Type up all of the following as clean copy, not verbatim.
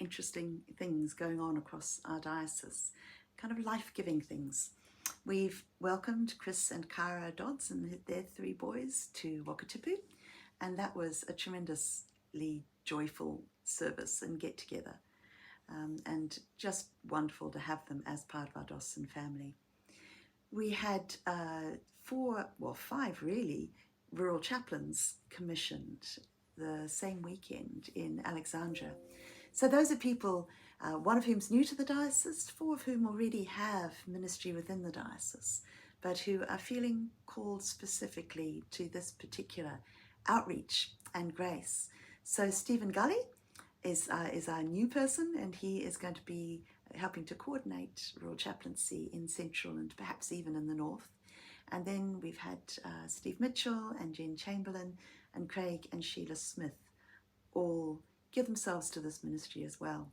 interesting things going on across our diocese, kind of life-giving things. We've welcomed Chris and Kara Dodds and their 3 boys to Wakatipu, and that was a tremendously joyful service and get-together, and just wonderful to have them as part of our diocesan family. We had 5 really, rural chaplains commissioned the same weekend in Alexandria. So those are people, one of whom's new to the diocese, 4 of whom already have ministry within the diocese, but who are feeling called specifically to this particular outreach and grace. So Stephen Gully is our new person, and he is going to be helping to coordinate rural chaplaincy in Central and perhaps even in the North. And then we've had Steve Mitchell and Jen Chamberlain and Craig and Sheila Smith all give themselves to this ministry as well.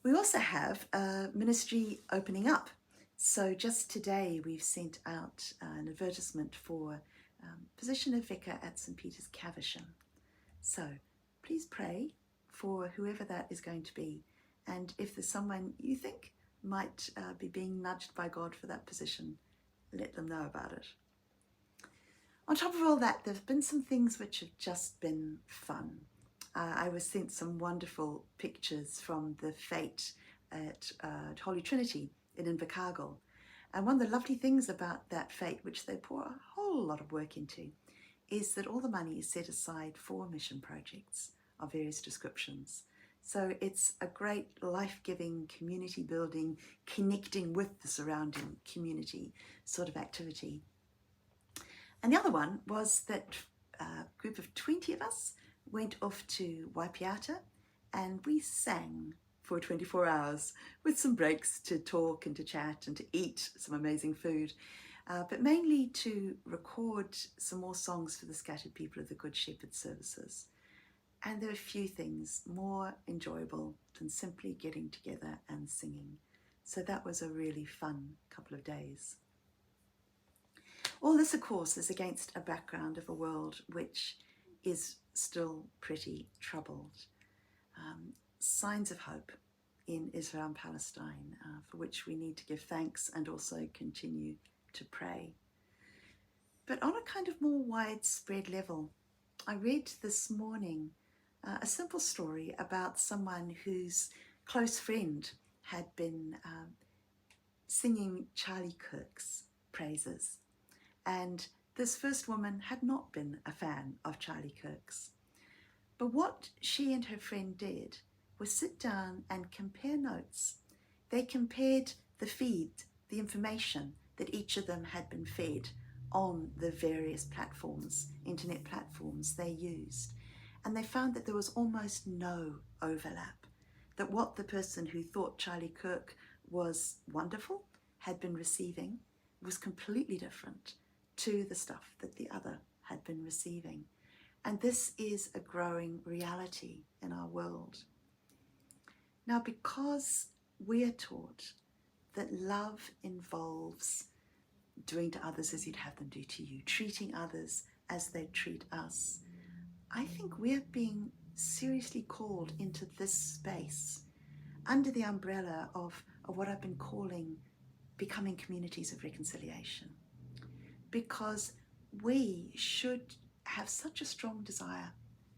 We also have a ministry opening up. So just today we've sent out an advertisement for position of vicar at St Peter's Caversham. So please pray for whoever that is going to be. And if there's someone you think might be being nudged by God for that position, let them know about it. On top of all that, there have been some things which have just been fun. I was sent some wonderful pictures from the fete at Holy Trinity in Invercargill. And one of the lovely things about that fete, which they pour a whole lot of work into, is that all the money is set aside for mission projects of various descriptions. So it's a great life-giving, community-building, connecting with the surrounding community sort of activity. And the other one was that a group of 20 of us went off to Waikaia, and we sang for 24 hours with some breaks to talk and to chat and to eat some amazing food, but mainly to record some more songs for the scattered people of the Good Shepherd services. And there are few things more enjoyable than simply getting together and singing. So that was a really fun couple of days. All this, of course, is against a background of a world which is still pretty troubled. Signs of hope in Israel and Palestine, for which we need to give thanks and also continue to pray. But on a kind of more widespread level, I read this morning a simple story about someone whose close friend had been singing Charlie Kirk's praises. And this first woman had not been a fan of Charlie Kirk's. But what she and her friend did was sit down and compare notes. They compared the feed, the information that each of them had been fed on the various platforms, internet platforms they used. And they found that there was almost no overlap, that what the person who thought Charlie Kirk was wonderful had been receiving was completely different to the stuff that the other had been receiving. And this is a growing reality in our world. Now, because we are taught that love involves doing to others as you'd have them do to you, treating others as they treat us, I think we're being seriously called into this space under the umbrella of what I've been calling becoming communities of reconciliation. Because we should have such a strong desire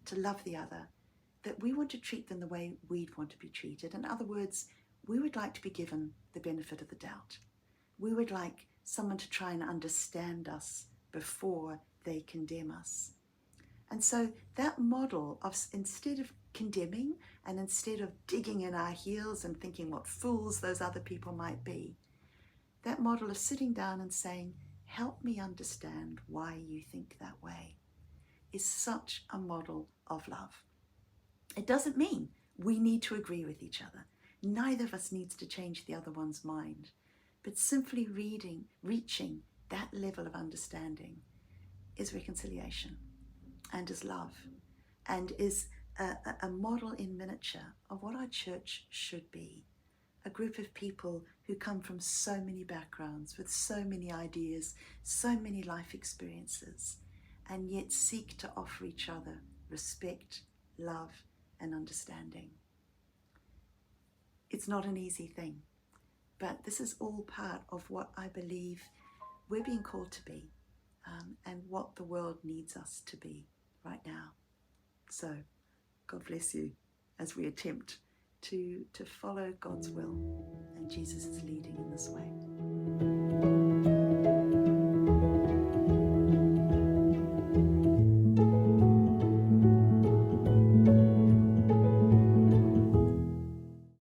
to love the other that we want to treat them the way we'd want to be treated. In other words, we would like to be given the benefit of the doubt. We would like someone to try and understand us before they condemn us. And so that model of, instead of condemning and instead of digging in our heels and thinking what fools those other people might be, that model of sitting down and saying, help me understand why you think that way, is such a model of love. It doesn't mean we need to agree with each other. Neither of us needs to change the other one's mind, but simply reaching that level of understanding is reconciliation and is love and is a model in miniature of what our church should be. A group of people who come from so many backgrounds, with so many ideas, so many life experiences, and yet seek to offer each other respect, love, and understanding. It's not an easy thing, but this is all part of what I believe we're being called to be, and what the world needs us to be right now. So God bless you as we attempt to follow God's will, and Jesus is leading in this way.